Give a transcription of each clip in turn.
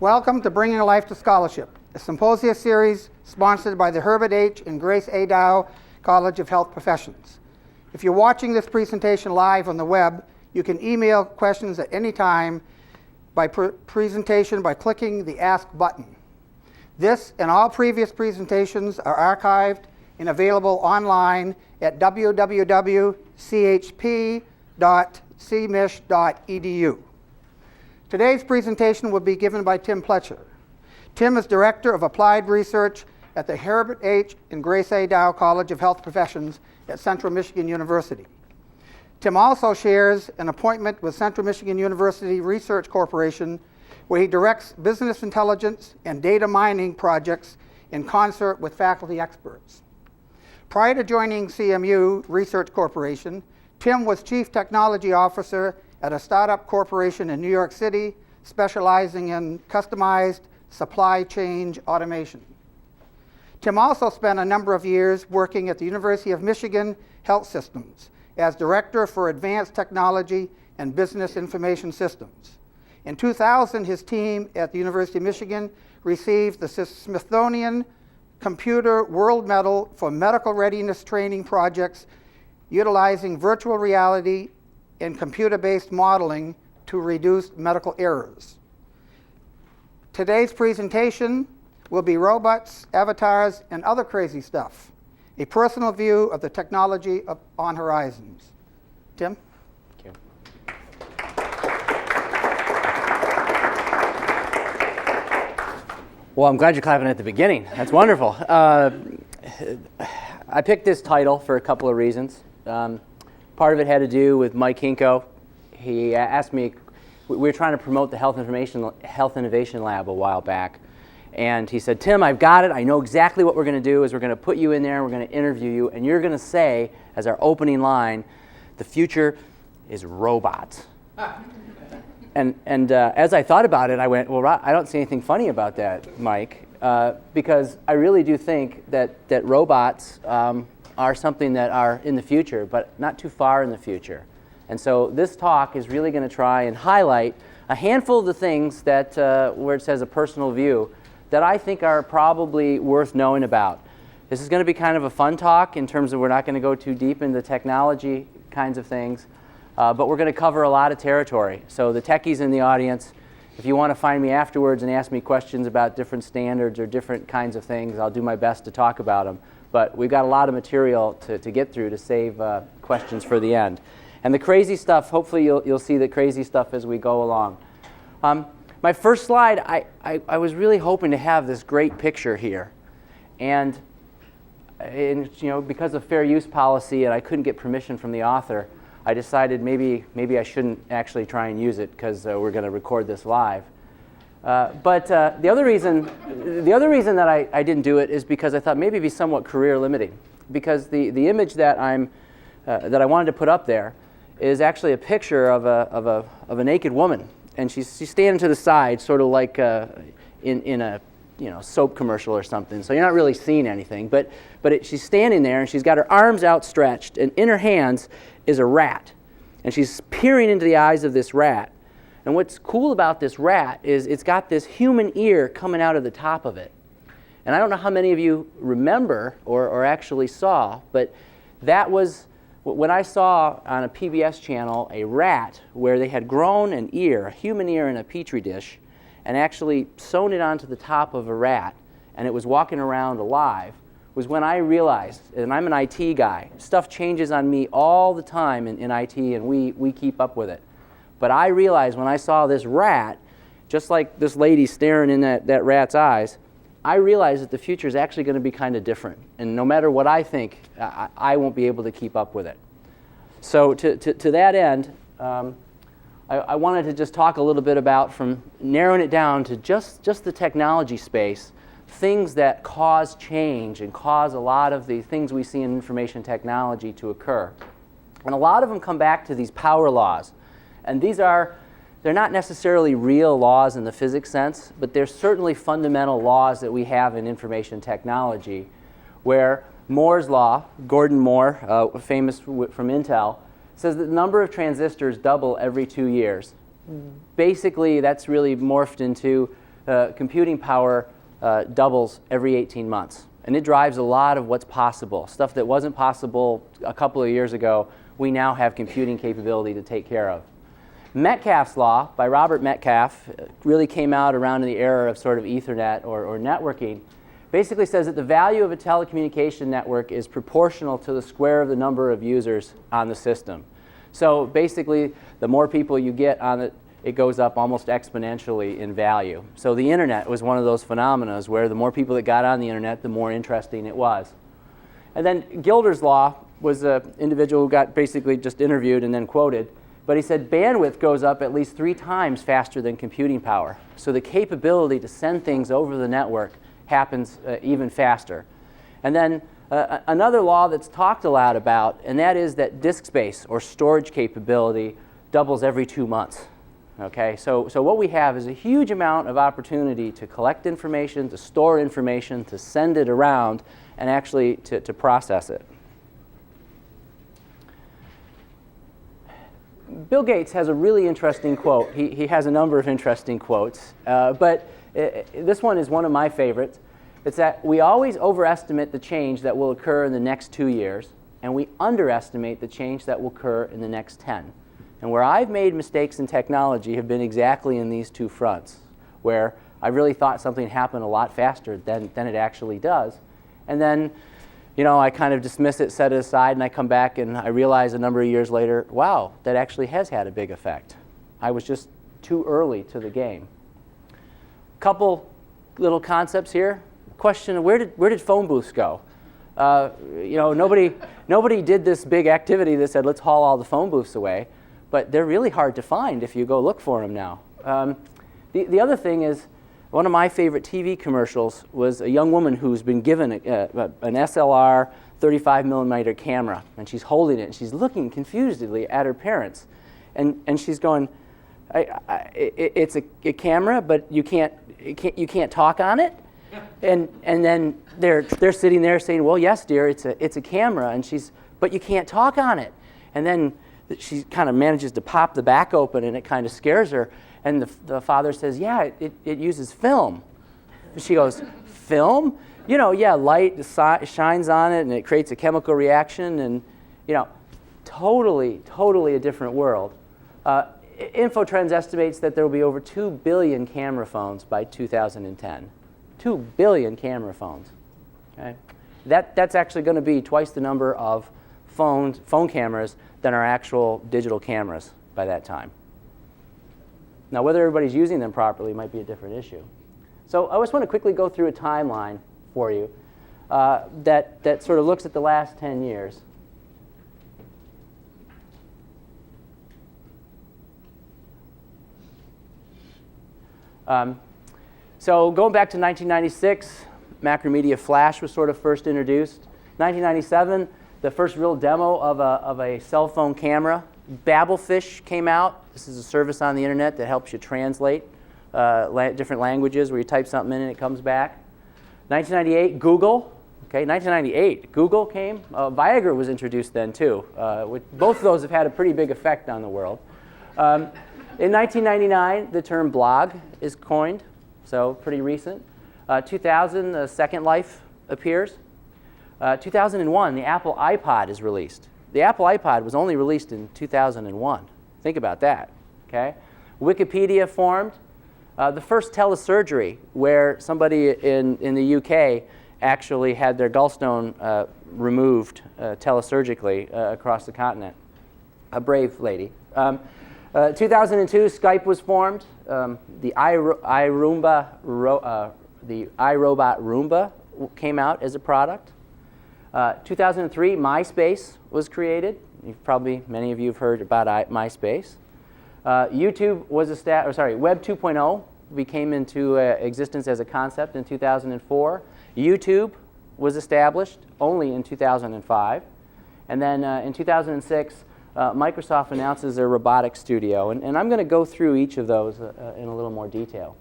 Welcome to Bringing Life to Scholarship, a symposia series sponsored by the Herbert H. and Grace A. Dow College of Health Professions. If you're watching this presentation live on the web, you can email questions at any time by presentation by clicking the Ask button. This and all previous presentations are archived and available online at www.chp.cmich.edu. Today's presentation will be given by Tim Pletcher. Tim is Director of Applied Research at the Herbert H. and Grace A. Dow College of Health Professions at Central Michigan University. Tim also shares an appointment with Central Michigan University Research Corporation, where he directs business intelligence and data mining projects in concert with faculty experts. Prior to joining CMU Research Corporation, Tim was Chief Technology Officer at a startup corporation in New York City, specializing in customized supply chain automation. Tim also spent a number of years working at the University of Michigan Health Systems as Director for Advanced Technology and Business Information Systems. In 2000, his team at the University of Michigan received the Smithsonian Computer World Medal for medical readiness training projects utilizing virtual reality and computer-based modeling to reduce medical errors. Today's presentation will be robots, avatars, and other crazy stuff, a personal view of the technology on horizons. Tim? Thank you. Well, I'm glad you're clapping at the beginning. That's wonderful. I picked this title for a couple of reasons. Part of it had to do with Mike Hinko. He asked me, we were trying to promote the Health Innovation Lab a while back, and he said, Tim, I've got it. I know exactly what we're going to do is we're going to put you in there, we're going to interview you, and you're going to say, as our opening line, the future is robots. And as I thought about it, I went, well, I don't see anything funny about that, Mike, because I really do think that robots are something that are in the future, but not too far in the future. And so this talk is really going to try and highlight a handful of the things that, where it says a personal view, that I think are probably worth knowing about. This is going to be kind of a fun talk in terms of we're not going to go too deep into technology kinds of things, but we're going to cover a lot of territory. So the techies in the audience, if you want to find me afterwards and ask me questions about different standards or different kinds of things, I'll do my best to talk about them. But we've got a lot of material to get through to save questions for the end. And the crazy stuff, hopefully you'll see the crazy stuff as we go along. My first slide, I was really hoping to have this great picture here. And because of fair use policy and I couldn't get permission from the author, I decided maybe I shouldn't actually try and use it because we're going to record this live. But the other reason that I didn't do it is because I thought maybe it'd be somewhat career limiting. Because the image that I wanted to put up there is actually a picture of a naked woman, and she's standing to the side, sort of like in a soap commercial or something. So you're not really seeing anything, but she's standing there and she's got her arms outstretched, and in her hands is a rat, and she's peering into the eyes of this rat. And what's cool about this rat is it's got this human ear coming out of the top of it. And I don't know how many of you remember or actually saw, but that was when I saw on a PBS channel a rat where they had grown an ear, a human ear in a petri dish, and actually sewn it onto the top of a rat, and it was walking around alive, was when I realized, and I'm an IT guy, stuff changes on me all the time in IT, and we keep up with it. But I realized when I saw this rat, just like this lady staring in that rat's eyes, I realized that the future is actually going to be kind of different. And no matter what I think, I won't be able to keep up with it. So to that end, I wanted to just talk a little bit about, from narrowing it down to just the technology space, things that cause change and cause a lot of the things we see in information technology to occur. And a lot of them come back to these power laws. And they're not necessarily real laws in the physics sense, but they're certainly fundamental laws that we have in information technology, where Moore's law, Gordon Moore, famous from Intel, says that the number of transistors double every 2 years. Basically, that's really morphed into computing power doubles every 18 months. And it drives a lot of what's possible. Stuff that wasn't possible a couple of years ago, we now have computing capability to take care of. Metcalfe's law by Robert Metcalfe really came out around in the era of sort of Ethernet or networking. Basically says that the value of a telecommunication network is proportional to the square of the number of users on the system. So basically, the more people you get on it, it goes up almost exponentially in value. So the internet was one of those phenomena where the more people that got on the internet, the more interesting it was. And then Gilder's law was an individual who got basically just interviewed and then quoted. But he said bandwidth goes up at least 3 times faster than computing power. So the capability to send things over the network happens even faster. And then another law that's talked a lot about, and that is that disk space or storage capability doubles every 2 months. Okay, so what we have is a huge amount of opportunity to collect information, to store information, to send it around, and actually to process it. Bill Gates has a really interesting quote. He has a number of interesting quotes, but this one is one of my favorites. It's that we always overestimate the change that will occur in the next 2 years, and we underestimate the change that will occur in the next 10. And where I've made mistakes in technology have been exactly in these 2 fronts, where I really thought something happened a lot faster than it actually does. And then, you know, I kind of dismiss it, set it aside, and I come back and I realize a number of years later, wow, that actually has had a big effect. I was just too early to the game. Couple little concepts here. Question: where did phone booths go? You know, nobody did this big activity that said let's haul all the phone booths away, but they're really hard to find if you go look for them now. The other thing is, one of my favorite TV commercials was a young woman who's been given an SLR 35mm camera, and she's holding it and she's looking confusedly at her parents, and she's going, it's a camera, but you can't talk on it. And then they're sitting there saying, well, yes, dear, it's a camera, and but you can't talk on it. And then she kind of manages to pop the back open, and it kind of scares her. And the father says, yeah, it uses film. And she goes, film? You know, yeah, light shines on it, and it creates a chemical reaction, and you know, totally a different world. Infotrends estimates that there will be over 2 billion camera phones by 2010. 2 billion camera phones. Okay? That's actually going to be twice the number of phone cameras than our actual digital cameras by that time. Now, whether everybody's using them properly might be a different issue. So I just want to quickly go through a timeline for you that sort of looks at the last 10 years. So going back to 1996, Macromedia Flash was sort of first introduced. 1997, the first real demo of a cell phone camera. Babelfish came out. This is a service on the internet that helps you translate different languages, where you type something in and it comes back. 1998, Google. Okay, 1998, Google came. Viagra was introduced then too. Both of those have had a pretty big effect on the world. In 1999, the term blog is coined. So pretty recent. 2000, Second Life appears. 2001, the Apple iPod is released. The Apple iPod was only released in 2001. Think about that. Okay. Wikipedia formed. The first telesurgery, where somebody in the UK actually had their gallstone removed telesurgically across the continent. A brave lady. 2002, Skype was formed. The iRobot Roomba came out as a product. 2003, MySpace was created. Many of you have heard about MySpace. YouTube was Web 2.0 came into existence as a concept in 2004. YouTube was established only in 2005. And then in 2006, Microsoft announces their robotics studio, and I'm going to go through each of those in a little more detail.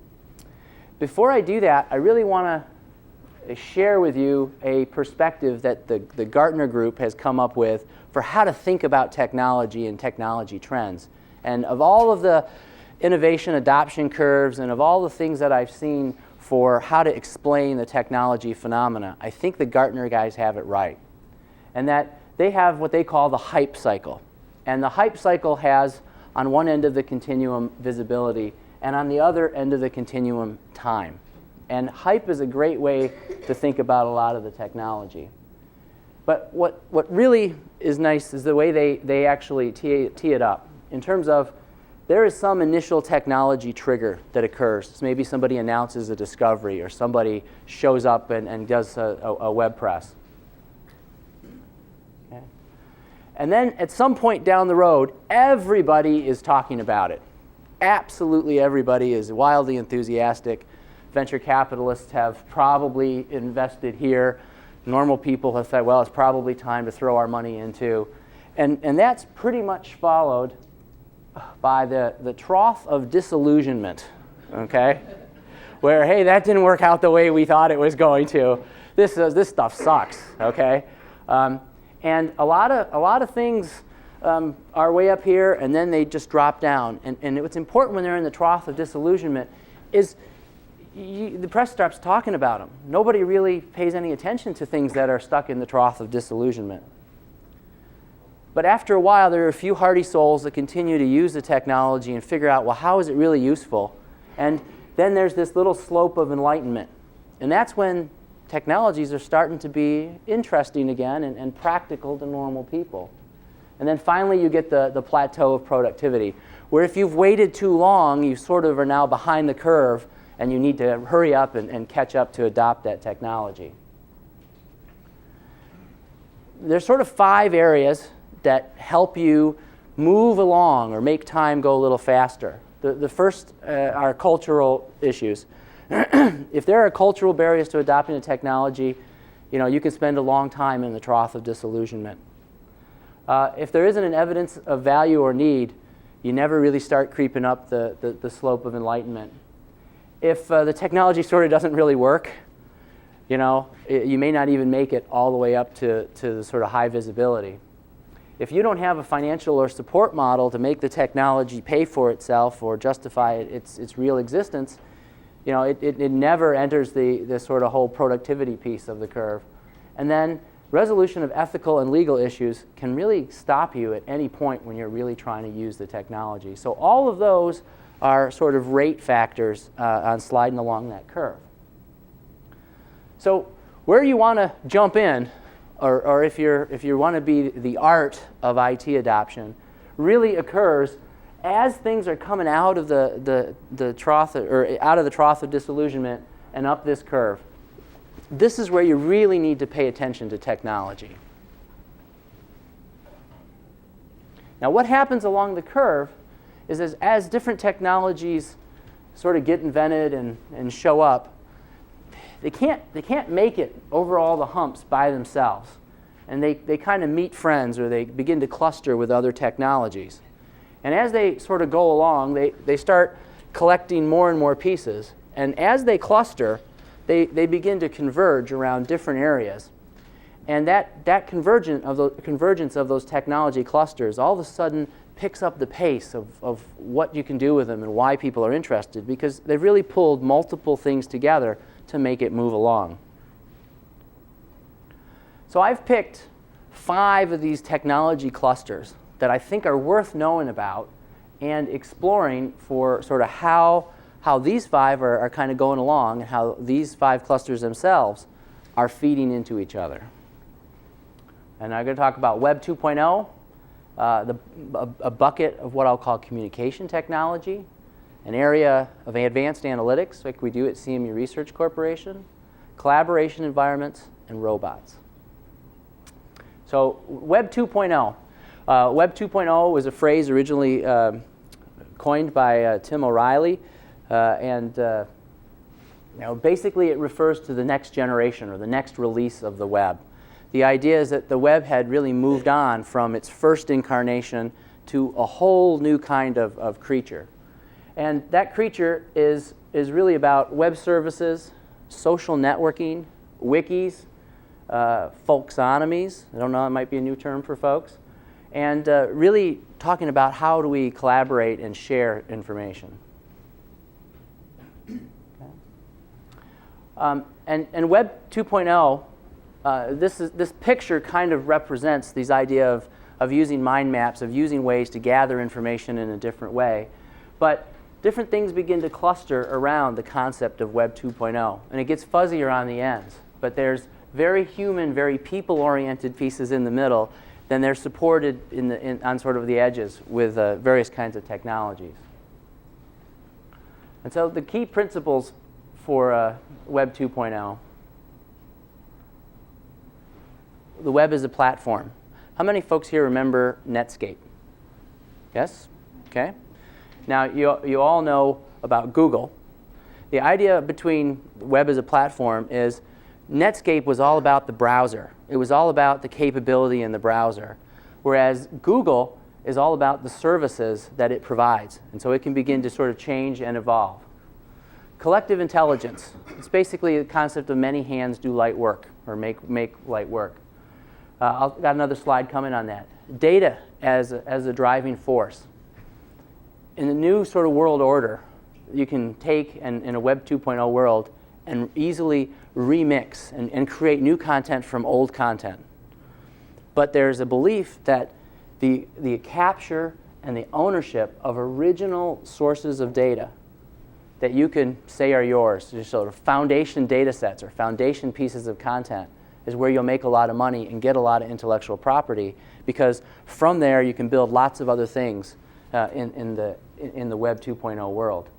Before I do that, I really want to share with you a perspective that the Gartner Group has come up with for how to think about technology and technology trends. And of all of the innovation adoption curves and of all the things that I've seen for how to explain the technology phenomena, I think the Gartner guys have it right. And that they have what they call the hype cycle. And the hype cycle has on one end of the continuum visibility and on the other end of the continuum time. And hype is a great way to think about a lot of the technology. But what really is nice is the way they actually tee it up in terms of there is some initial technology trigger that occurs. So maybe somebody announces a discovery or somebody shows up and does a web press. Okay. And then at some point down the road, everybody is talking about it. Absolutely everybody is wildly enthusiastic. Venture capitalists have probably invested here. Normal people have said, well, it's probably time to throw our money into. And that's pretty much followed by the trough of disillusionment, okay? Where, hey, that didn't work out the way we thought it was going to. This stuff sucks, okay? And a lot of things are way up here, and then they just drop down. And what's important when they're in the trough of disillusionment is the press starts talking about them. Nobody really pays any attention to things that are stuck in the trough of disillusionment. But after a while, there are a few hardy souls that continue to use the technology and figure out, well, how is it really useful? And then there's this little slope of enlightenment. And that's when technologies are starting to be interesting again and practical to normal people. And then finally, you get the plateau of productivity, where if you've waited too long, you sort of are now behind the curve, and you need to hurry up and catch up to adopt that technology. There's sort of 5 areas that help you move along or make time go a little faster. The first are cultural issues. If there are cultural barriers to adopting a technology, you can spend a long time in the trough of disillusionment. If there isn't an evidence of value or need, you never really start creeping up the slope of enlightenment. If the technology sort of doesn't really work, you may not even make it all the way up to the sort of high visibility. If you don't have a financial or support model to make the technology pay for itself or justify its real existence, it never enters the sort of whole productivity piece of the curve. And then resolution of ethical and legal issues can really stop you at any point when you're really trying to use the technology. So all of those are sort of rate factors on sliding along that curve. So where you want to jump in, or if you want to be the art of IT adoption, really occurs as things are coming out of the trough, or out of the trough of disillusionment and up this curve. This is where you really need to pay attention to technology. Now, what happens along the curve is as different technologies sort of get invented and show up, they can't make it over all the humps by themselves. And they kind of meet friends, or they begin to cluster with other technologies. And as they sort of go along, they start collecting more and more pieces. And as they cluster, they begin to converge around different areas. And that convergence of those technology clusters all of a sudden picks up the pace of what you can do with them and why people are interested, because they've really pulled multiple things together to make it move along. So I've picked 5 of these technology clusters that I think are worth knowing about and exploring for sort of how these 5 are kind of going along and how these 5 clusters themselves are feeding into each other. And I'm going to talk about Web 2.0, a bucket of what I'll call communication technology, an area of advanced analytics like we do at CMU Research Corporation, collaboration environments, and robots. So Web 2.0. Web 2.0 was a phrase originally coined by Tim O'Reilly, and basically it refers to the next generation or the next release of the web. The idea is that the web had really moved on from its first incarnation to a whole new kind of creature. And that creature is really about web services, social networking, wikis, folksonomies. I don't know, it might be a new term for folks. and really talking about how do we collaborate and share information. And Web 2.0, this picture kind of represents this idea of using mind maps, of using ways to gather information in a different way. But different things begin to cluster around the concept of Web 2.0. And it gets fuzzier on the ends. But there's very human, very people-oriented pieces in the middle. Then they're supported on sort of the edges with various kinds of technologies. And so the key principles for Web 2.0. The web is a platform. How many folks here remember Netscape? Yes? Okay. Now, you all know about Google. The idea between web as a platform is Netscape was all about the browser. It was all about the capability in the browser, whereas Google is all about the services that it provides. And so it can begin to sort of change and evolve. Collective intelligence. It's basically the concept of many hands do light work, or make light work. I've got another slide coming on that. Data as a driving force. In the new sort of world order, you can take, in a Web 2.0 world, and easily remix and create new content from old content. But there's a belief that the capture and the ownership of original sources of data that you can say are yours, just sort of foundation data sets or foundation pieces of content, is where you'll make a lot of money and get a lot of intellectual property, because from there you can build lots of other things in the Web 2.0 world.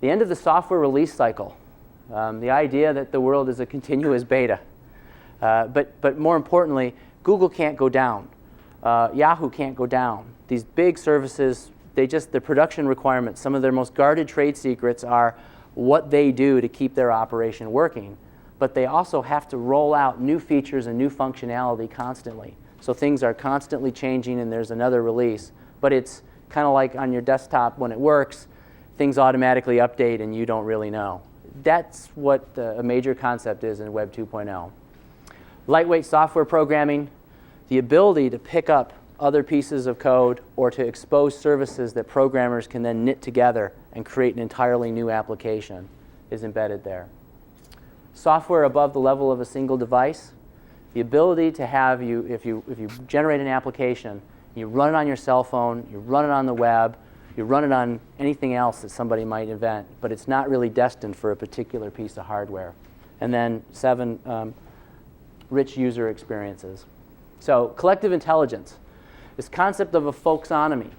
The end of the software release cycle. The idea that the world is a continuous beta. But more importantly, Google can't go down. Yahoo can't go down. These big services, the production requirements, some of their most guarded trade secrets are what they do to keep their operation working. But they also have to roll out new features and new functionality constantly. So things are constantly changing and there's another release. But it's kind of like on your desktop when it works, things automatically update and you don't really know. That's what a major concept is in Web 2.0. Lightweight software programming, the ability to pick up other pieces of code or to expose services that programmers can then knit together and create an entirely new application is embedded there. Software above the level of a single device, the ability to have if you generate an application, you run it on your cell phone, you run it on the web, you run it on anything else that somebody might invent, but it's not really destined for a particular piece of hardware. And then 7, rich user experiences. So collective intelligence, this concept of a folksonomy.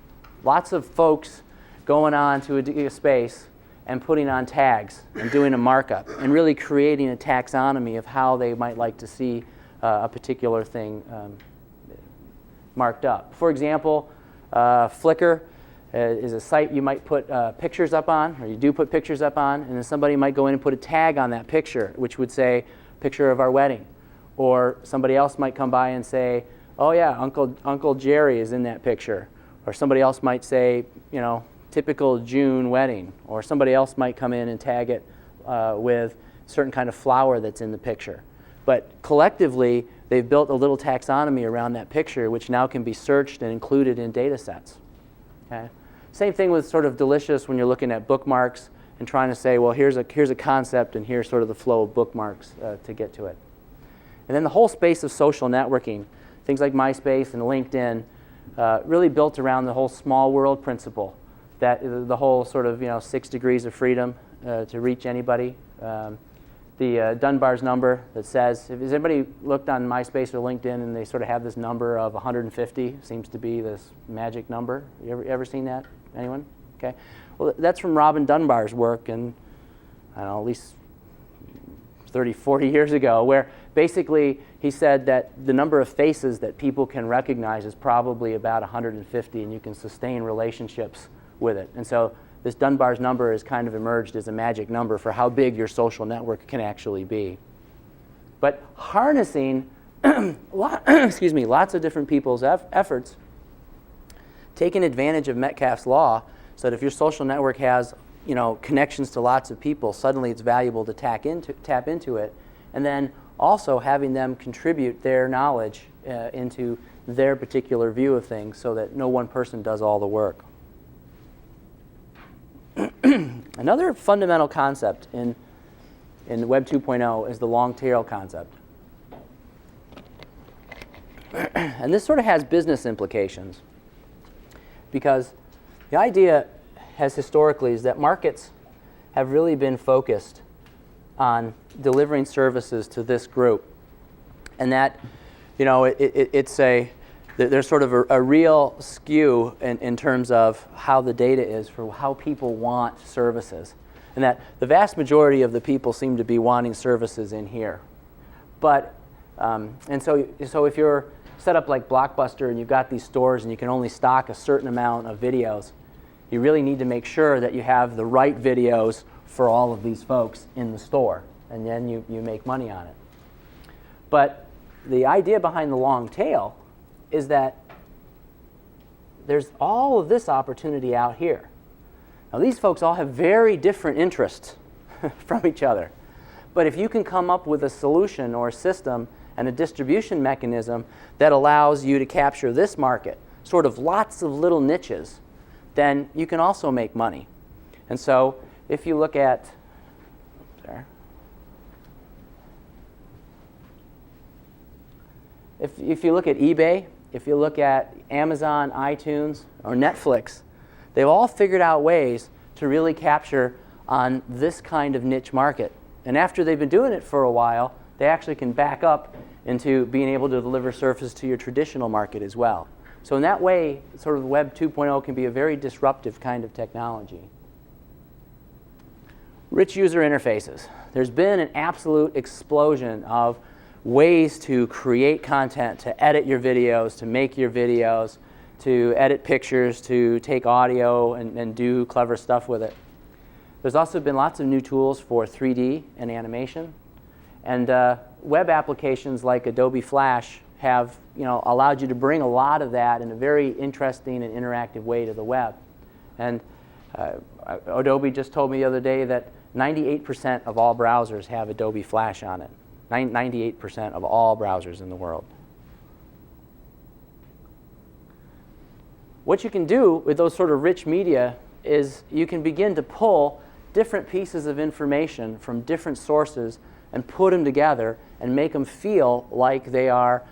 Lots of folks going on to a space and putting on tags and doing a markup and really creating a taxonomy of how they might like to see a particular thing marked up. For example, Flickr is a site you might put pictures up on, or you do put pictures up on, and then somebody might go in and put a tag on that picture, which would say, picture of our wedding. Or somebody else might come by and say, oh yeah, Uncle Jerry is in that picture. Or somebody else might say, typical June wedding. Or somebody else might come in and tag it with a certain kind of flower that's in the picture. But collectively, they've built a little taxonomy around that picture, which now can be searched and included in data sets. Okay? Same thing with sort of Delicious when you're looking at bookmarks and trying to say, well, here's a concept and here's sort of the flow of bookmarks to get to it. And then the whole space of social networking, things like MySpace and LinkedIn, really built around the whole small world principle, that the whole sort of 6 degrees of freedom to reach anybody. The Dunbar's number that says, has anybody looked on MySpace or LinkedIn and they sort of have this number of 150, seems to be this magic number. You ever seen that? Anyone? Okay. Well, that's from Robin Dunbar's work, and I don't know, at least 30, 40 years ago, where basically he said that the number of faces that people can recognize is probably about 150, and you can sustain relationships with it. And so this Dunbar's number has kind of emerged as a magic number for how big your social network can actually be. But harnessing lots of different people's efforts, taking advantage of Metcalfe's law, so that if your social network has connections to lots of people, suddenly it's valuable to tap into it, and then also having them contribute their knowledge into their particular view of things so that no one person does all the work. Another fundamental concept in Web 2.0 is the long tail concept. And this sort of has business implications because the idea has historically is that markets have really been focused on delivering services to this group, and that there's sort of a real skew in terms of how the data is for how people want services, and that the vast majority of the people seem to be wanting services in here. But and so if you're set up like Blockbuster and you've got these stores and you can only stock a certain amount of videos, you really need to make sure that you have the right videos for all of these folks in the store, and then you make money on it. But the idea behind the long tail is that there's all of this opportunity out here. Now, these folks all have very different interests from each other. But if you can come up with a solution or a system and a distribution mechanism that allows you to capture this market, sort of lots of little niches, then you can also make money. And so if you look at, if you look at eBay, if you look at Amazon, iTunes, or Netflix, they've all figured out ways to really capture on this kind of niche market. And after they've been doing it for a while, they actually can back up into being able to deliver services to your traditional market as well. So in that way, sort of Web 2.0 can be a very disruptive kind of technology. Rich user interfaces. There's been an absolute explosion of ways to create content, to edit your videos, to make your videos, to edit pictures, to take audio and do clever stuff with it. There's also been lots of new tools for 3D and animation. And web applications like Adobe Flash have allowed you to bring a lot of that in a very interesting and interactive way to the web. And Adobe just told me the other day that 98% of all browsers have Adobe Flash on it. 98% of all browsers in the world. What you can do with those sort of rich media is you can begin to pull different pieces of information from different sources and put them together and make them feel like they are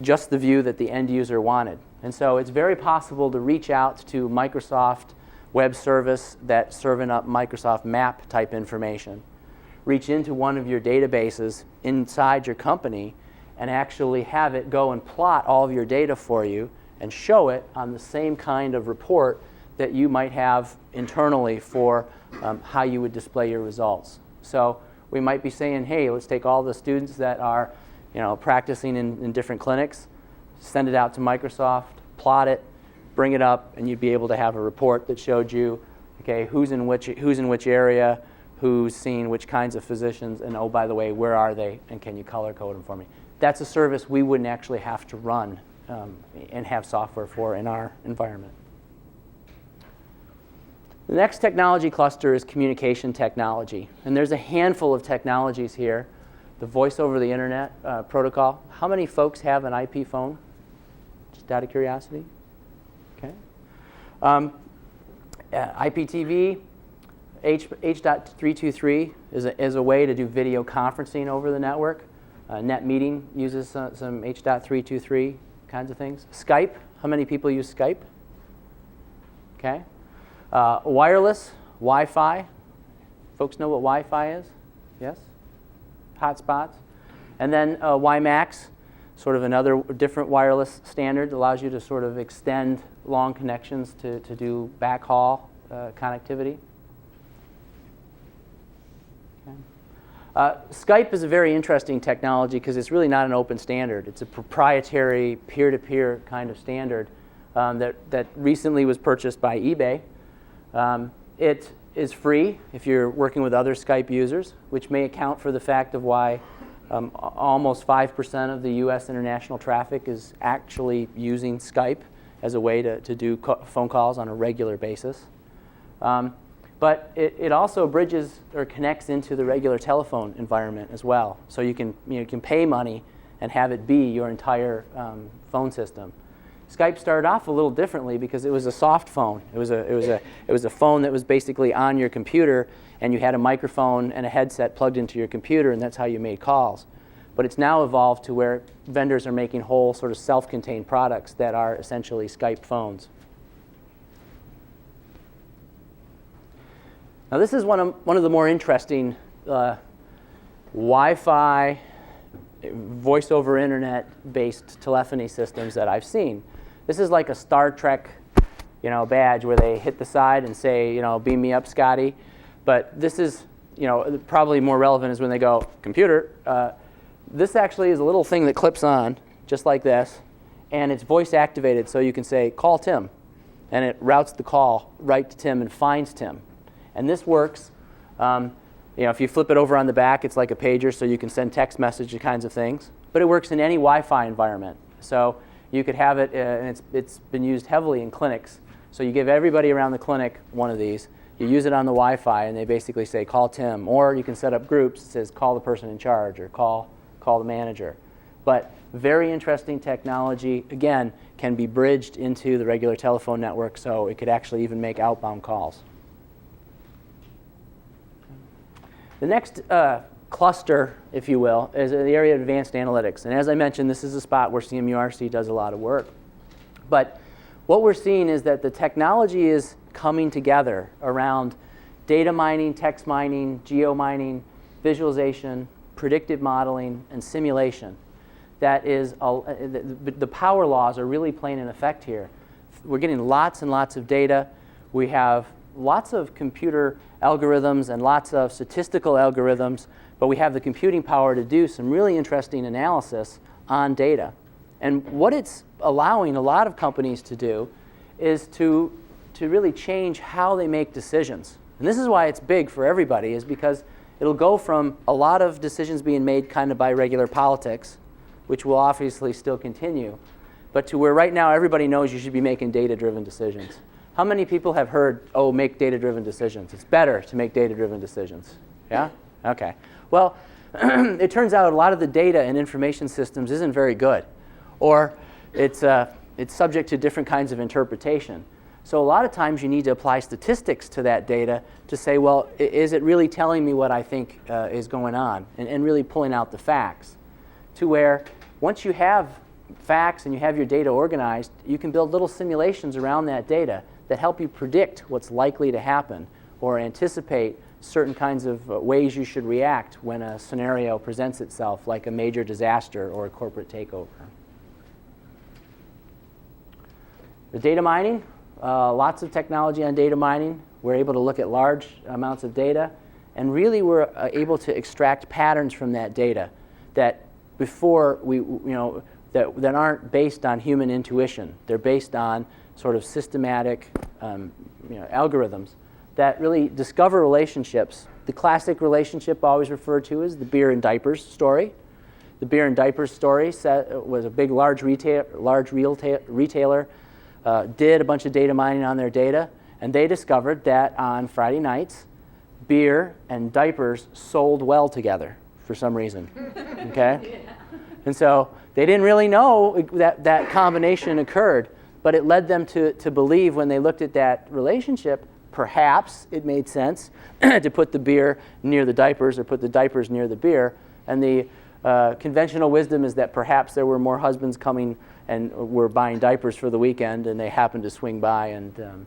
just the view that the end user wanted. And so it's very possible to reach out to Microsoft Web Service that's serving up Microsoft Map type information. Reach into one of your databases inside your company and actually have it go and plot all of your data for you and show it on the same kind of report that you might have internally for how you would display your results. So we might be saying, hey, let's take all the students that are practicing in different clinics, send it out to Microsoft, plot it, bring it up, and you'd be able to have a report that showed you, okay, who's in which area, who's seen which kinds of physicians, and oh, by the way, where are they, and can you color code them for me? That's a service we wouldn't actually have to run and have software for in our environment. The next technology cluster is communication technology. And there's a handful of technologies here. The voice over the internet protocol. How many folks have an IP phone? Just out of curiosity. Okay. IPTV, H.323 is a way to do video conferencing over the network. NetMeeting uses some H.323 kinds of things. Skype, how many people use Skype? Okay. Wireless, Wi-Fi. Folks know what Wi-Fi is? Yes? Hotspots. And then WiMAX, sort of another different wireless standard that allows you to sort of extend long connections to do backhaul connectivity. Okay. Skype is a very interesting technology because it's really not an open standard. It's a proprietary peer-to-peer kind of standard that recently was purchased by eBay. It is free if you're working with other Skype users, which may account for the fact of why almost 5% of the US international traffic is actually using Skype as a way to do phone calls on a regular basis. But it also bridges or connects into the regular telephone environment as well. So you can pay money and have it be your entire phone system. Skype started off a little differently because it was a soft phone. It was a phone that was basically on your computer, and you had a microphone and a headset plugged into your computer, and that's how you made calls. But it's now evolved to where vendors are making whole sort of self-contained products that are essentially Skype phones. Now this is one of the more interesting Wi-Fi, voice over internet-based telephony systems that I've seen. This is like a Star Trek, badge where they hit the side and say, beam me up, Scotty. But this is, probably more relevant is when they go, computer. This actually is a little thing that clips on, just like this, and it's voice activated, so you can say, call Tim, and it routes the call right to Tim and finds Tim. And this works. If you flip it over on the back, it's like a pager, so you can send text message kinds of things. But it works in any Wi-Fi environment. So you could have it, and it's been used heavily in clinics. So you give everybody around the clinic one of these. You use it on the Wi-Fi, and they basically say, call Tim. Or you can set up groups that says, call the person in charge, or call the manager. But very interesting technology. Again, can be bridged into the regular telephone network, so it could actually even make outbound calls. The next cluster, if you will, is the area of advanced analytics. And as I mentioned, this is a spot where CMURC does a lot of work. But what we're seeing is that the technology is coming together around data mining, text mining, geo mining, visualization, predictive modeling, and simulation. That is, the power laws are really playing an effect here. We're getting lots and lots of data. We have lots of computer algorithms and lots of statistical algorithms, but we have the computing power to do some really interesting analysis on data. And what it's allowing a lot of companies to do is to really change how they make decisions. And this is why it's big for everybody, is because it'll go from a lot of decisions being made kind of by regular politics, which will obviously still continue, but to where right now everybody knows you should be making data-driven decisions. How many people have heard, make data-driven decisions? It's better to make data-driven decisions. Yeah? Okay. Well, it turns out a lot of the data in information systems isn't very good, or it's subject to different kinds of interpretation. So a lot of times you need to apply statistics to that data to say, well, is it really telling me what I think is going on, and really pulling out the facts. To where once you have facts and you have your data organized, you can build little simulations around that data that help you predict what's likely to happen or anticipate certain kinds of ways you should react when a scenario presents itself, like a major disaster or a corporate takeover. The data mining, lots of technology on data mining. We're able to look at large amounts of data, and really we're able to extract patterns from that data that before that aren't based on human intuition. They're based on sort of systematic algorithms that really discover relationships. The classic relationship always referred to is the beer and diapers story. The beer and diapers story was a big, large retailer did a bunch of data mining on their data, and they discovered that on Friday nights, beer and diapers sold well together for some reason. Okay? Yeah. And so they didn't really know that combination occurred, but it led them to believe when they looked at that relationship, perhaps it made sense to put the beer near the diapers or put the diapers near the beer. And the conventional wisdom is that perhaps there were more husbands coming and were buying diapers for the weekend, and they happened to swing by and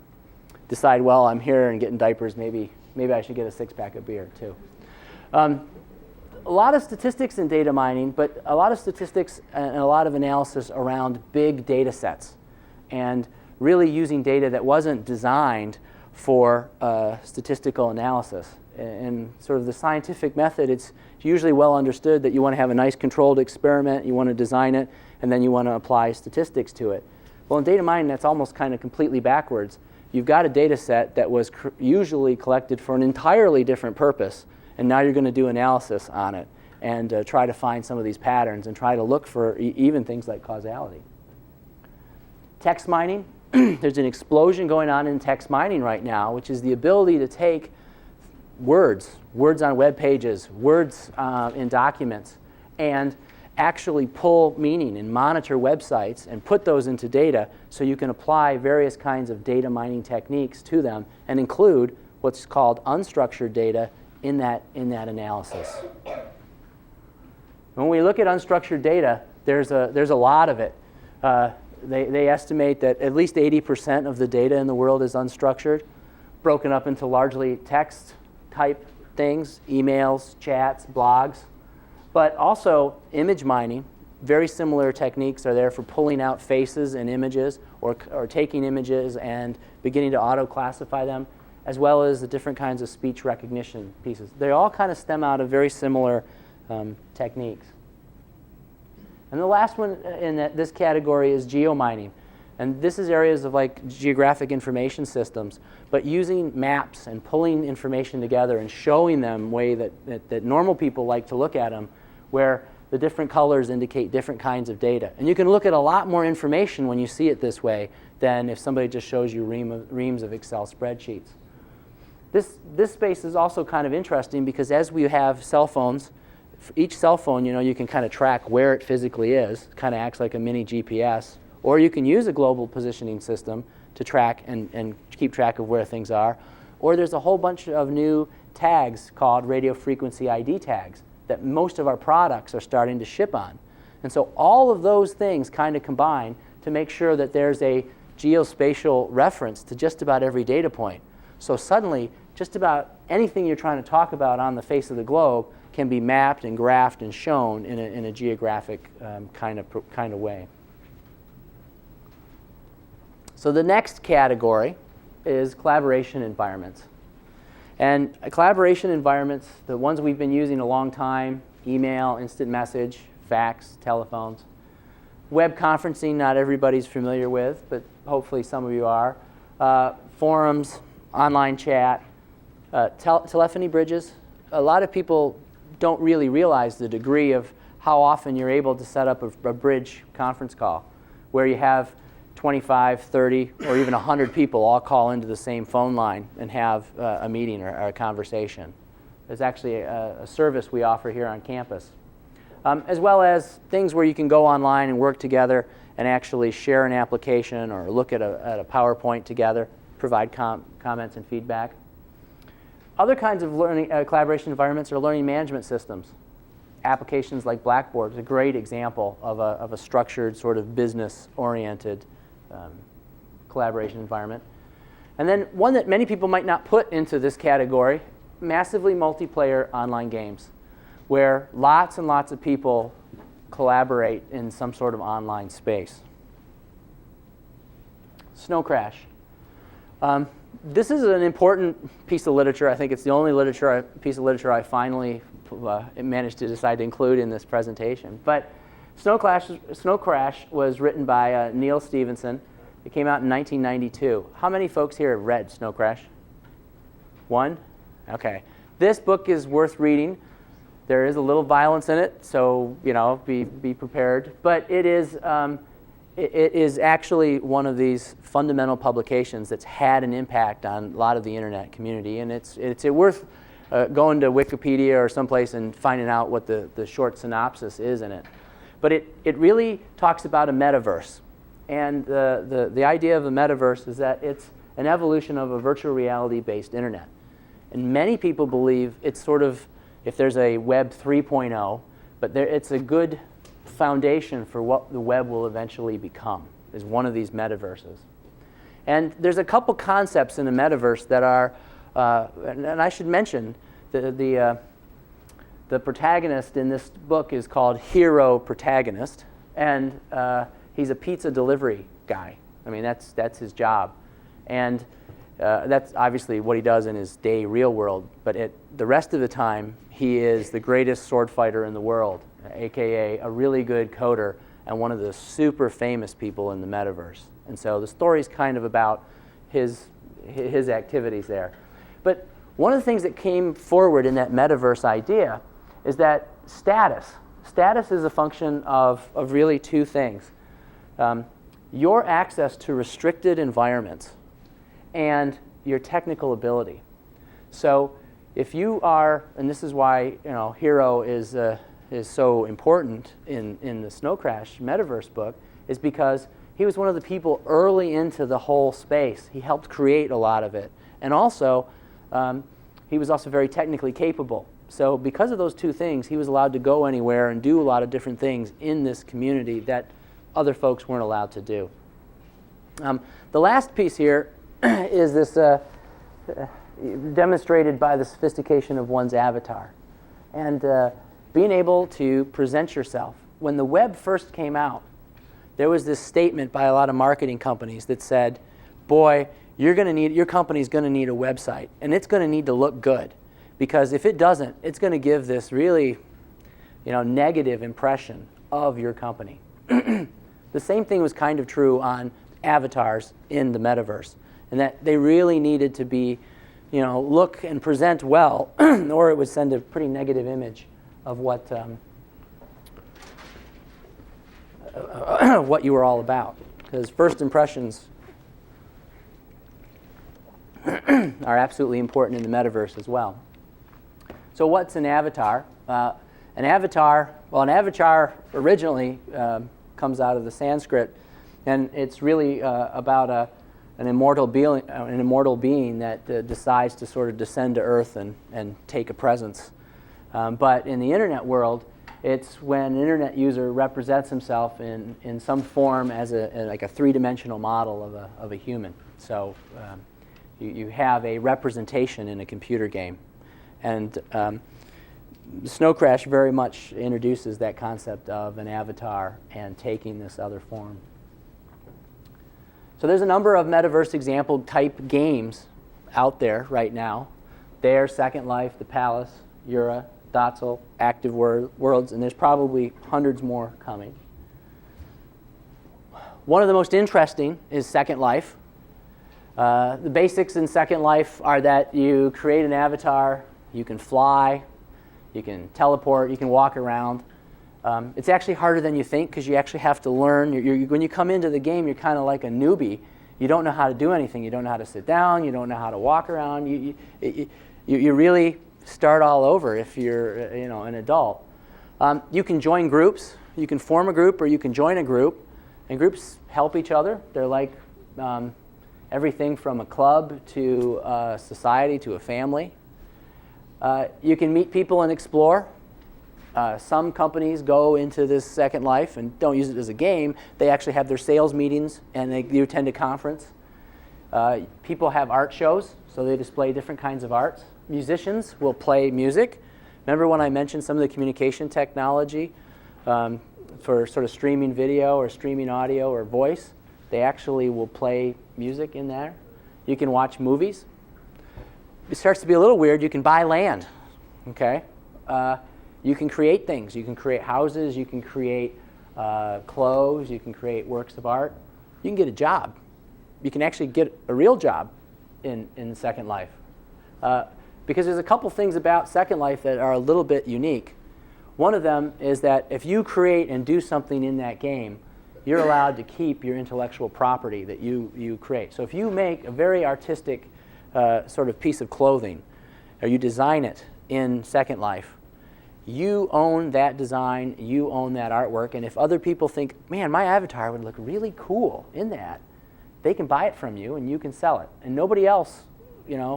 decide, well, I'm here and getting diapers, maybe I should get a six-pack of beer too. A lot of statistics in data mining, but a lot of statistics and a lot of analysis around big data sets, and really using data that wasn't designed for statistical analysis. In sort of the scientific method, it's usually well understood that you want to have a nice controlled experiment, you want to design it, and then you want to apply statistics to it. Well, in data mining, that's almost kind of completely backwards. You've got a data set that was usually collected for an entirely different purpose, and now you're going to do analysis on it and try to find some of these patterns and try to look for even things like causality. Text mining, there's an explosion going on in text mining right now, which is the ability to take words on web pages, words in documents, and actually pull meaning and monitor websites and put those into data so you can apply various kinds of data mining techniques to them and include what's called unstructured data in that analysis. When we look at unstructured data, there's a lot of it. They estimate that at least 80% of the data in the world is unstructured, broken up into largely text type things, emails, chats, blogs, but also image mining. Very similar techniques are there for pulling out faces and images or taking images and beginning to auto-classify them, as well as the different kinds of speech recognition pieces. They all kind of stem out of very similar techniques. And the last one in this category is geomining. And this is areas of like geographic information systems, but using maps and pulling information together and showing them way that normal people like to look at them, where the different colors indicate different kinds of data. And you can look at a lot more information when you see it this way than if somebody just shows you reams of Excel spreadsheets. This space is also kind of interesting because as we have cell phones, for each cell phone, you can kind of track where it physically is. It kind of acts like a mini GPS. Or you can use a global positioning system to track and keep track of where things are. Or there's a whole bunch of new tags called radio frequency ID tags that most of our products are starting to ship on. And so all of those things kind of combine to make sure that there's a geospatial reference to just about every data point. So suddenly, just about anything you're trying to talk about on the face of the globe can be mapped and graphed and shown in a geographic kind of way. So the next category is collaboration environments. And collaboration environments, the ones we've been using a long time, email, instant message, fax, telephones. Web conferencing, not everybody's familiar with, but hopefully some of you are. Forums, online chat, telephony bridges. A lot of people don't really realize the degree of how often you're able to set up a bridge conference call where you have 25, 30, or even 100 people all call into the same phone line and have a meeting or a conversation. There's actually a service we offer here on campus. As well as things where you can go online and work together and actually share an application or look at a PowerPoint together, provide comments and feedback. Other kinds of learning collaboration environments are learning management systems. Applications like Blackboard is a great example of a structured, sort of business-oriented collaboration environment. And then one that many people might not put into this category, massively multiplayer online games, where lots and lots of people collaborate in some sort of online space. Snow Crash. This is an important piece of literature. I think it's the only piece of literature I finally managed to decide to include in this presentation. But Snow Crash was written by Neil Stephenson. It came out in 1992. How many folks here have read Snow Crash? One? Okay. This book is worth reading. There is a little violence in it, so be prepared. But it is actually one of these fundamental publications that's had an impact on a lot of the internet community, and it's worth going to Wikipedia or someplace and finding out what the short synopsis is in it. But it really talks about a metaverse, and the idea of a metaverse is that it's an evolution of a virtual reality-based internet. And many people believe it's sort of, if there's a Web 3.0, but it's a good foundation for what the web will eventually become, is one of these metaverses. And there's a couple concepts in a metaverse that are, and I should mention, the protagonist in this book is called Hero Protagonist, and he's a pizza delivery guy. I mean, that's his job. And that's obviously what he does in his day real world, but the rest of the time, he is the greatest sword fighter in the world, aka a really good coder and one of the super famous people in the metaverse. And so the story's kind of about his activities there. But one of the things that came forward in that metaverse idea is that status is a function of really two things. Your access to restricted environments and your technical ability. So if you are, and this is why Hero is is so important in the Snow Crash Metaverse book is because he was one of the people early into the whole space. He helped create a lot of it. And also, he was also very technically capable. So because of those two things, he was allowed to go anywhere and do a lot of different things in this community that other folks weren't allowed to do. The last piece here is this demonstrated by the sophistication of one's avatar. And being able to present yourself. When the web first came out, there was this statement by a lot of marketing companies that said, boy, your company's going to need a website, and it's going to need to look good. Because if it doesn't, it's going to give this really negative impression of your company. The same thing was kind of true on avatars in the metaverse, and that they really needed to be, look and present well, or it would send a pretty negative image of what you were all about. Because first impressions are absolutely important in the metaverse as well. So what's an avatar? An avatar originally comes out of the Sanskrit, and it's really about an immortal being that decides to sort of descend to Earth and take a presence. But in the internet world, it's when an internet user represents himself in some form as like a three-dimensional model of a human. So you have a representation in a computer game. And Snow Crash very much introduces that concept of an avatar and taking this other form. So there's a number of metaverse example type games out there right now. There, Second Life, The Palace, Yura, Dotzel, Active Worlds, and there's probably hundreds more coming. One of the most interesting is Second Life. The basics in Second Life are that you create an avatar, you can fly, you can teleport, you can walk around. It's actually harder than you think because you actually have to learn. When you come into the game, you're kind of like a newbie. You don't know how to do anything. You don't know how to sit down. You don't know how to walk around. You really start all over if you're an adult. You can join groups. You can form a group or you can join a group. And groups help each other. They're like everything from a club to a society to a family. You can meet people and explore. Some companies go into this Second Life and don't use it as a game. They actually have their sales meetings and you attend a conference. People have art shows, so they display different kinds of arts. Musicians will play music. Remember when I mentioned some of the communication technology for sort of streaming video or streaming audio or voice? They actually will play music in there. You can watch movies. It starts to be a little weird. You can buy land, okay? You can create things. You can create houses. You can create clothes. You can create works of art. You can get a job. You can actually get a real job in Second Life. Because there's a couple things about Second Life that are a little bit unique. One of them is that if you create and do something in that game, you're allowed to keep your intellectual property that you create. So if you make a very artistic sort of piece of clothing, or you design it in Second Life, you own that design, you own that artwork, and if other people think, man, my avatar would look really cool in that, they can buy it from you and you can sell it. And nobody else,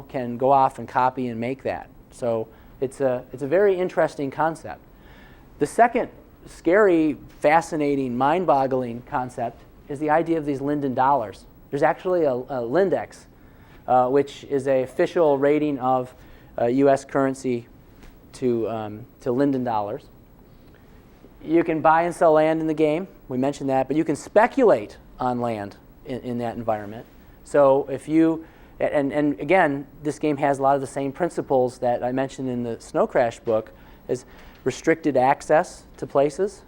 can go off and copy and make that. So it's a very interesting concept. The second scary, fascinating, mind-boggling concept is the idea of these Linden dollars. There's actually a Lindex, which is an official rating of U.S. currency to Linden dollars. You can buy and sell land in the game. We mentioned that, but you can speculate on land in that environment. So if you, and again, this game has a lot of the same principles that I mentioned in the Snow Crash book, is restricted access to places.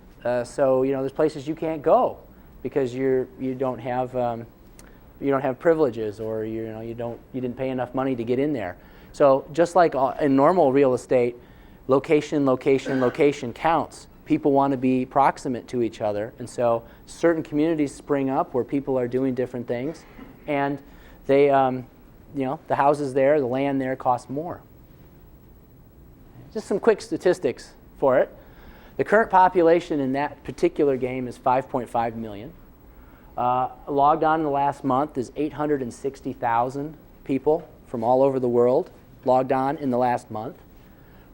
So there's places you can't go because you don't have privileges, or you didn't pay enough money to get in there. So just like in normal real estate, location counts. People want to be proximate to each other, and so certain communities spring up where people are doing different things, and they, the houses there, the land there costs more. Just some quick statistics for it. The current population in that particular game is 5.5 million. Logged on in the last month is 860,000 people from all over the world logged on in the last month.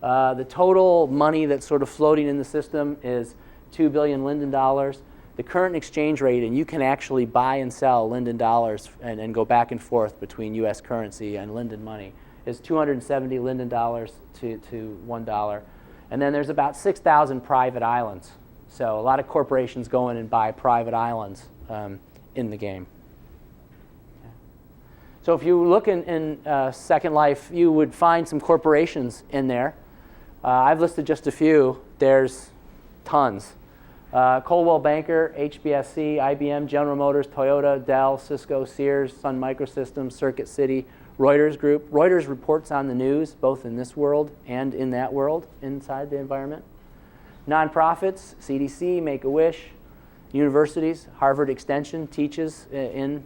The total money that's sort of floating in the system is 2 billion Linden dollars. The current exchange rate, and you can actually buy and sell Linden dollars and go back and forth between US currency and Linden money, is 270 Linden dollars to $1. And then there's about 6,000 private islands. So a lot of corporations go in and buy private islands in the game. So if you look in Second Life, you would find some corporations in there. I've listed just a few. There's tons. Coldwell Banker, HBSC, IBM, General Motors, Toyota, Dell, Cisco, Sears, Sun Microsystems, Circuit City, Reuters Group. Reuters reports on the news, both in this world and in that world, inside the environment. Nonprofits, CDC, Make-A-Wish. Universities, Harvard Extension teaches in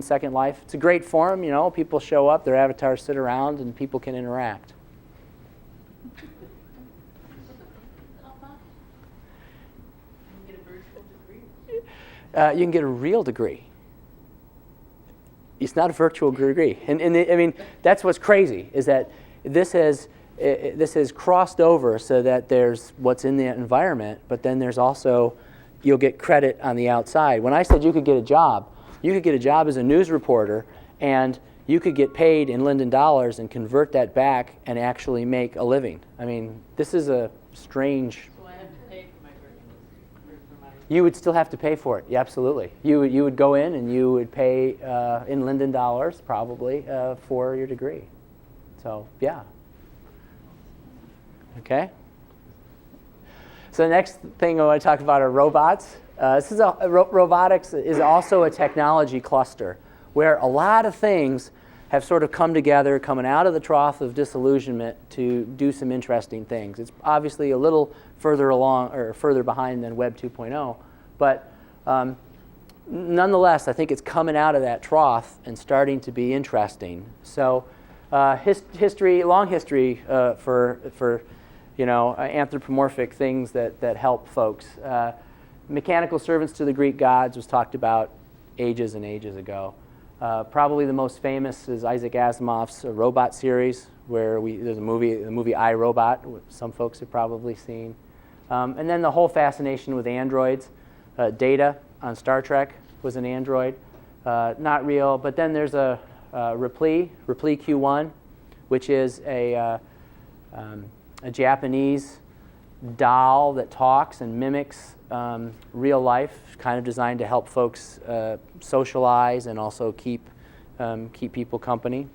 Second Life. It's a great forum, you know, people show up, their avatars sit around, and people can interact. You can get a real degree. It's not a virtual degree. And I mean, that's what's crazy, is that this has crossed over so that there's what's in the environment, but then there's also, you'll get credit on the outside. When I said you could get a job as a news reporter, and you could get paid in Linden dollars and convert that back and actually make a living. I mean, this is a strange... You would still have to pay for it. Yeah, absolutely. You would go in and you would pay in Linden dollars probably for your degree. So yeah. Okay. So the next thing I want to talk about are robots. Robotics is also a technology cluster where a lot of things have sort of come together, coming out of the trough of disillusionment to do some interesting things. It's obviously a little further along or further behind than Web 2.0, but nonetheless, I think it's coming out of that trough and starting to be interesting. So, long history for anthropomorphic things that help folks. Mechanical servants to the Greek gods was talked about ages and ages ago. Probably the most famous is Isaac Asimov's robot series, where there's the movie I, Robot, which some folks have probably seen. And then the whole fascination with androids. Data on Star Trek was an android, not real. But then there's a Ripley Q1, which is a Japanese doll that talks and mimics real life, kind of designed to help folks socialize and also keep people company.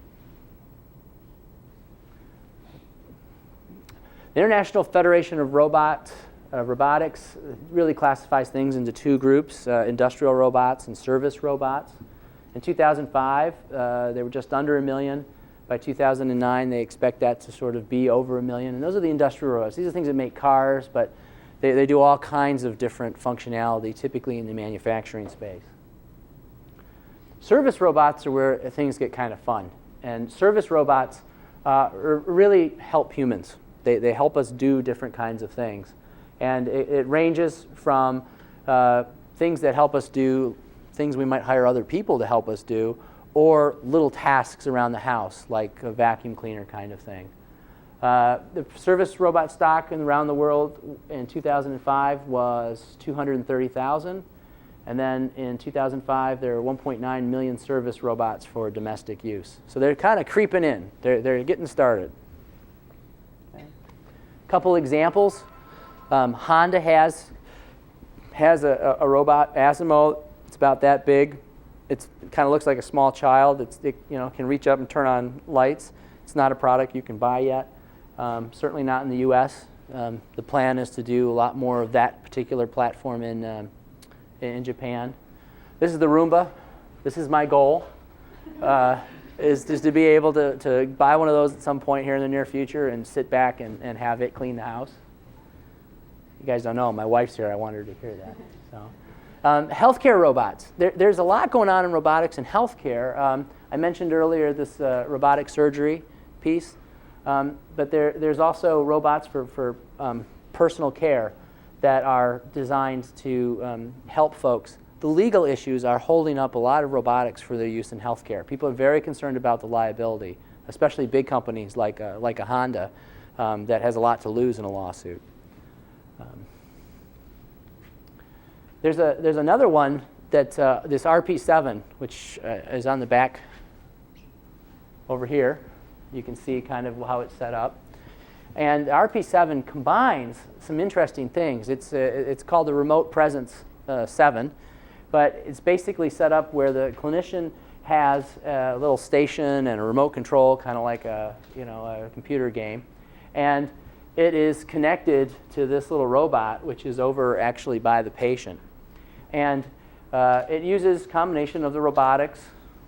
The International Federation of Robotics really classifies things into two groups, industrial robots and service robots. In 2005, they were just under 1 million. By 2009, they expect that to sort of be over 1 million. And those are the industrial robots. These are things that make cars, but they do all kinds of different functionality, typically in the manufacturing space. Service robots are where things get kind of fun. And service robots really help humans. They help us do different kinds of things. And it ranges from things that help us do things we might hire other people to help us do, or little tasks around the house, like a vacuum cleaner kind of thing. The service robot stock around the world in 2005 was 230,000. And then in 2005, there were 1.9 million service robots for domestic use. So they're kind of creeping in. They're getting started. Okay. Couple examples. Honda has a robot, Asimo. It's about that big. It kind of looks like a small child. It can reach up and turn on lights. It's not a product you can buy yet. Certainly not in the U.S. The plan is to do a lot more of that particular platform in Japan. This is the Roomba. This is my goal, is to be able to buy one of those at some point here in the near future and sit back and have it clean the house. You guys don't know, my wife's here. I want her to hear that. So, healthcare robots. There's a lot going on in robotics and healthcare. I mentioned earlier this robotic surgery piece, but there's also robots for personal care. that are designed to help folks. The legal issues are holding up a lot of robotics for their use in healthcare. People are very concerned about the liability, especially big companies like a Honda that has a lot to lose in a lawsuit. There's another one that this RP7, which is on the back over here. You can see kind of how it's set up. And RP7 combines some interesting things. It's called the Remote Presence 7, but it's basically set up where the clinician has a little station and a remote control, kind of like a computer game, and it is connected to this little robot, which is over actually by the patient. And it uses a combination of the robotics,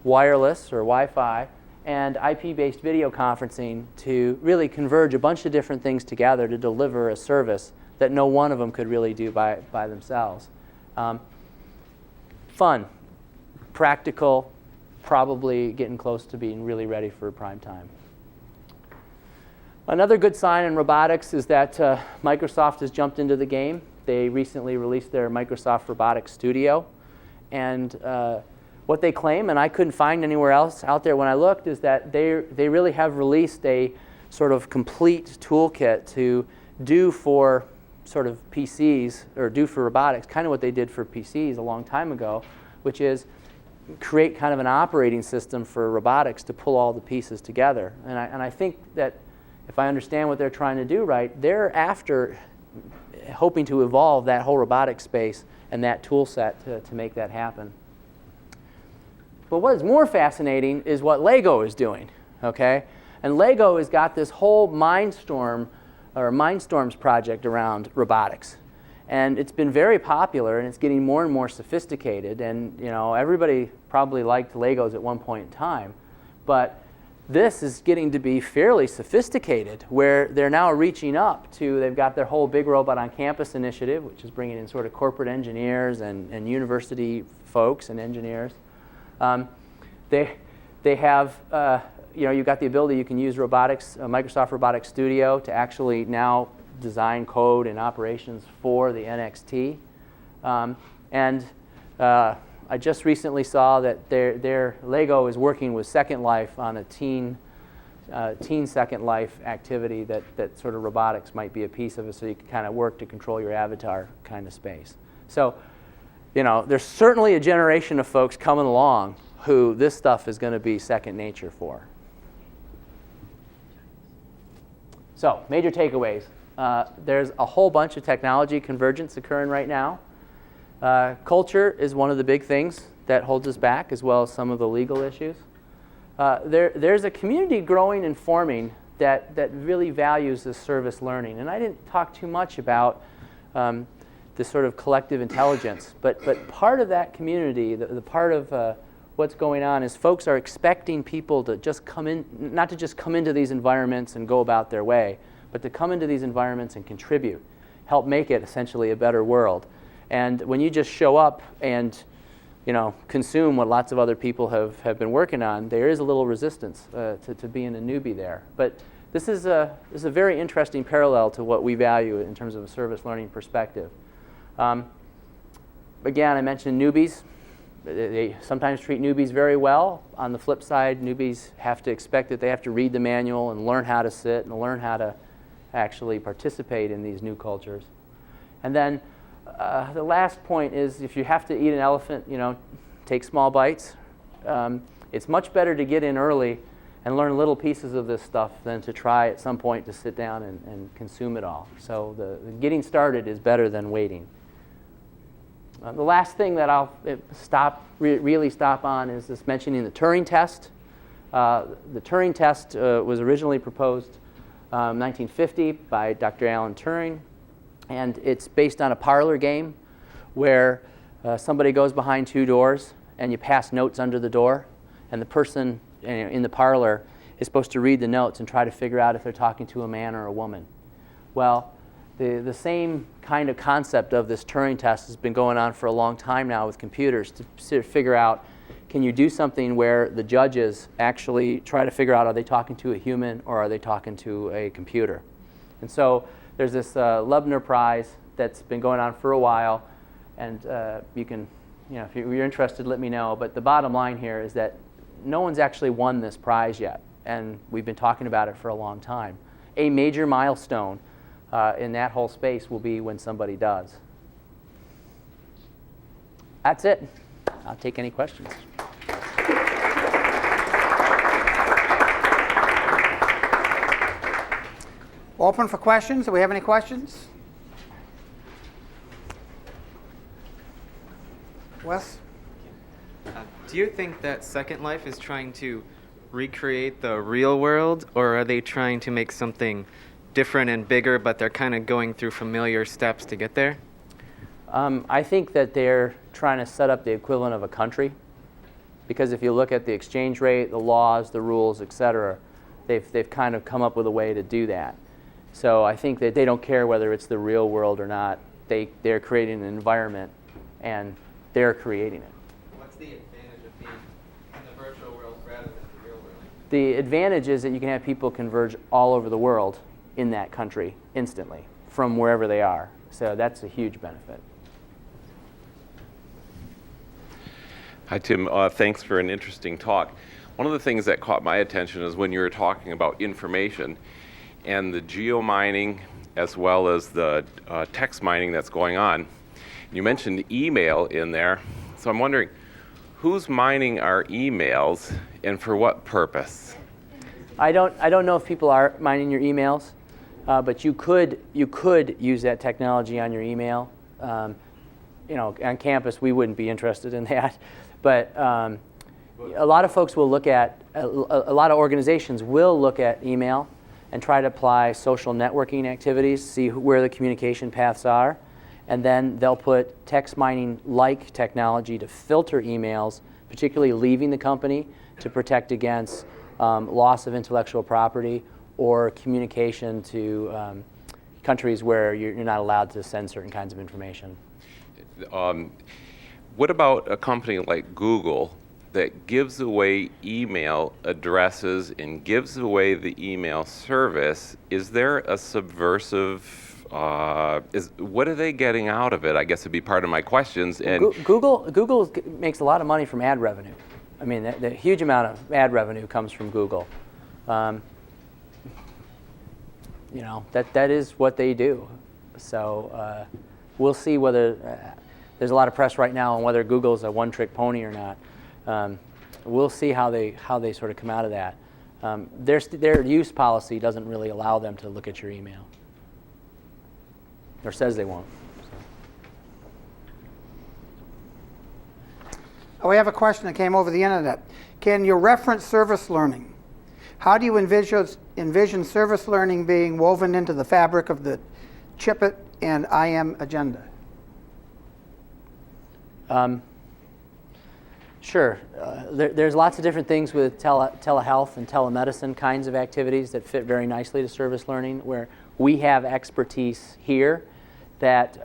wireless or Wi-Fi, and IP-based video conferencing to really converge a bunch of different things together to deliver a service that no one of them could really do by themselves. Fun, practical, probably getting close to being really ready for prime time. Another good sign in robotics is that Microsoft has jumped into the game. They recently released their Microsoft Robotics Studio. And what they claim, and I couldn't find anywhere else out there when I looked, is that they really have released a sort of complete toolkit to do for sort of PCs, or do for robotics, kind of what they did for PCs a long time ago, which is create kind of an operating system for robotics to pull all the pieces together. And I think that if I understand what they're trying to do right, they're after hoping to evolve that whole robotic space and that tool set to make that happen. But what is more fascinating is what Lego is doing, okay? And Lego has got this whole Mindstorms project around robotics. And it's been very popular, and it's getting more and more sophisticated. And everybody probably liked Legos at one point in time. But this is getting to be fairly sophisticated, where they're now reaching up to, they've got their whole Big Robot on Campus initiative, which is bringing in sort of corporate engineers and university folks and engineers. They have, you've got the ability, you can use robotics, Microsoft Robotics Studio to actually now design code and operations for the NXT. I just recently saw that their Lego is working with Second Life on a teen Second Life activity that sort of robotics might be a piece of it, so you can kind of work to control your avatar kind of space. So, there's certainly a generation of folks coming along who this stuff is going to be second nature for. So, major takeaways. There's a whole bunch of technology convergence occurring right now. Culture is one of the big things that holds us back, as well as some of the legal issues. There's a community growing and forming that really values this service learning. And I didn't talk too much about this sort of collective intelligence, but part of that community, the part of what's going on is folks are expecting people to just come in, not to just come into these environments and go about their way, but to come into these environments and contribute, help make it essentially a better world. And when you just show up and consume what lots of other people have been working on, there is a little resistance to being a newbie there. But this is a very interesting parallel to what we value in terms of a service learning perspective. Again, I mentioned newbies. They sometimes treat newbies very well. On the flip side, newbies have to expect that they have to read the manual and learn how to sit and learn how to actually participate in these new cultures. And then the last point is, if you have to eat an elephant, take small bites. It's much better to get in early and learn little pieces of this stuff than to try at some point to sit down and consume it all. So the getting started is better than waiting. The last thing that I'll really stop on is this mentioning the Turing test. The Turing test was originally proposed in 1950 by Dr. Alan Turing. And it's based on a parlor game where somebody goes behind two doors and you pass notes under the door, and the person in the parlor is supposed to read the notes and try to figure out if they're talking to a man or a woman. Well, the same kind of concept of this Turing test has been going on for a long time now with computers to sort of figure out, can you do something where the judges actually try to figure out, are they talking to a human or are they talking to a computer? And so there's this Loebner Prize that's been going on for a while, and you can, if you're interested, let me know. But the bottom line here is that no one's actually won this prize yet, and we've been talking about it for a long time. A major milestone in that whole space will be when somebody does. That's it. I'll take any questions. Open for questions. Do we have any questions? Wes? Do you think that Second Life is trying to recreate the real world, or are they trying to make something different and bigger, but they're kind of going through familiar steps to get there? I think that they're trying to set up the equivalent of a country, because if you look at the exchange rate, the laws, the rules, et cetera, they've kind of come up with a way to do that. So I think that they don't care whether it's the real world or not. They're creating an environment, and they're creating it. What's the advantage of being in the virtual world rather than the real world? The advantage is that you can have people converge all over the world in that country instantly from wherever they are. So that's a huge benefit. Hi, Tim. Thanks for an interesting talk. One of the things that caught my attention is when you were talking about information and the geomining as well as the text mining that's going on. You mentioned email in there, so I'm wondering, who's mining our emails and for what purpose? I don't know if people are mining your emails, but you could use that technology on your email. On campus we wouldn't be interested in that, but a lot of folks will look at a lot of organizations will look at email and try to apply social networking activities, see where the communication paths are, and then they'll put text mining-like technology to filter emails, particularly leaving the company, to protect against loss of intellectual property or communication to countries where you're not allowed to send certain kinds of information. What about a company like Google that gives away email addresses and gives away the email service? Is there a subversive, what are they getting out of it? I guess would be part of my questions. And Google makes a lot of money from ad revenue. I mean, the huge amount of ad revenue comes from Google. That is what they do. So we'll see whether there's a lot of press right now on whether Google's a one-trick pony or not. We'll see how they sort of come out of that. Their use policy doesn't really allow them to look at your email, or says they won't. We have a question that came over the internet. Can you reference service learning? How do you envision service learning being woven into the fabric of the Chip It and IM agenda? Sure. There's lots of different things with telehealth and telemedicine kinds of activities that fit very nicely to service learning, where we have expertise here that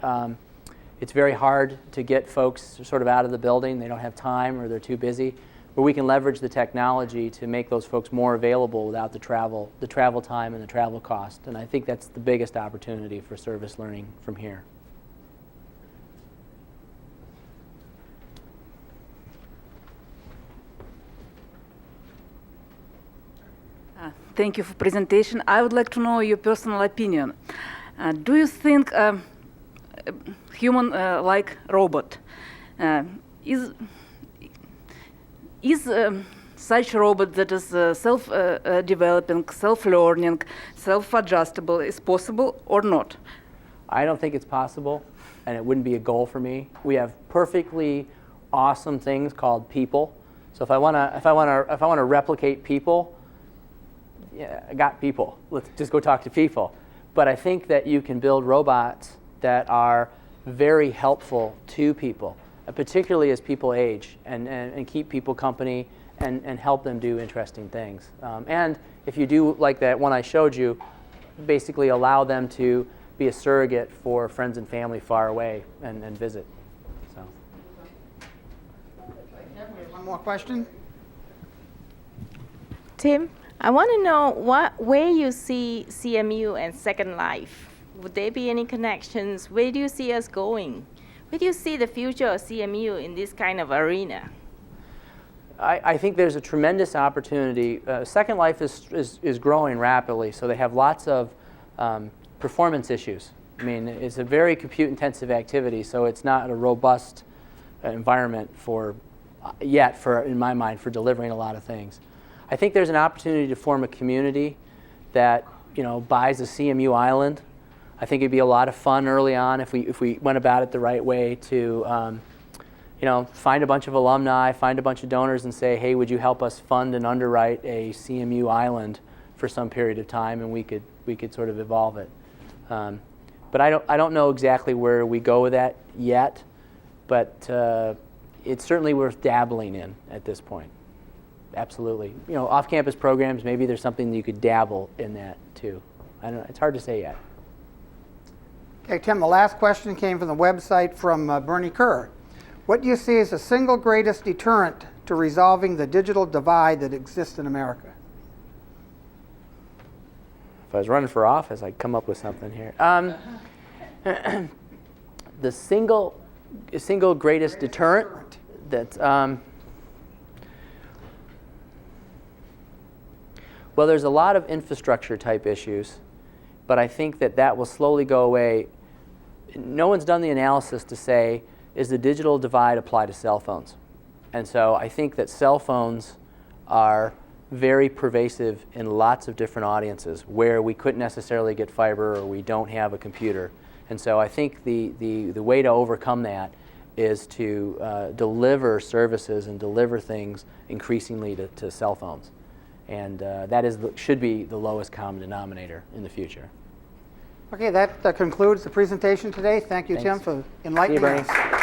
it's very hard to get folks sort of out of the building. They don't have time or they're too busy. But we can leverage the technology to make those folks more available without the travel time and the travel cost. And I think that's the biggest opportunity for service learning from here. Thank you for presentation. I would like to know your personal opinion. Do you think human-like robot is such a robot that is self-developing, self-learning, self-adjustable is possible or not? I don't think it's possible, and it wouldn't be a goal for me. We have perfectly awesome things called people. So if I want to replicate people, yeah, I got people. Let's just go talk to people. But I think that you can build robots that are very helpful to people, particularly as people age, and keep people company and help them do interesting things. And if you do like that one I showed you, basically allow them to be a surrogate for friends and family far away and visit. So. One more question. Tim, I want to know where you see CMU and Second Life Would there be any connections? Where do you see us going? Where do you see the future of CMU in this kind of arena? I think there's a tremendous opportunity. Second Life is growing rapidly, so they have lots of performance issues. I mean, it's a very compute-intensive activity, so it's not a robust environment in my mind, for delivering a lot of things. I think there's an opportunity to form a community that buys a CMU island. I think it'd be a lot of fun early on if we went about it the right way to find a bunch of alumni, find a bunch of donors, and say, hey, would you help us fund and underwrite a CMU island for some period of time, and we could sort of evolve it. But I don't know exactly where we go with that yet, but it's certainly worth dabbling in at this point. Absolutely. Off-campus programs, maybe there's something that you could dabble in that too. I don't know. It's hard to say yet. Okay, Tim, the last question came from the website from Bernie Kerr. What do you see as the single greatest deterrent to resolving the digital divide that exists in America? If I was running for office, I'd come up with something here. The single greatest deterrent that, well, there's a lot of infrastructure type issues, but I think that will slowly go away. No one's done the analysis to say, is the digital divide apply to cell phones? And so I think that cell phones are very pervasive in lots of different audiences where we couldn't necessarily get fiber or we don't have a computer. And so I think the way to overcome that is to deliver services and deliver things increasingly to cell phones. And that should be the lowest common denominator in the future. Okay, that concludes the presentation today. Thank you, Thanks. Tim, for enlightening us.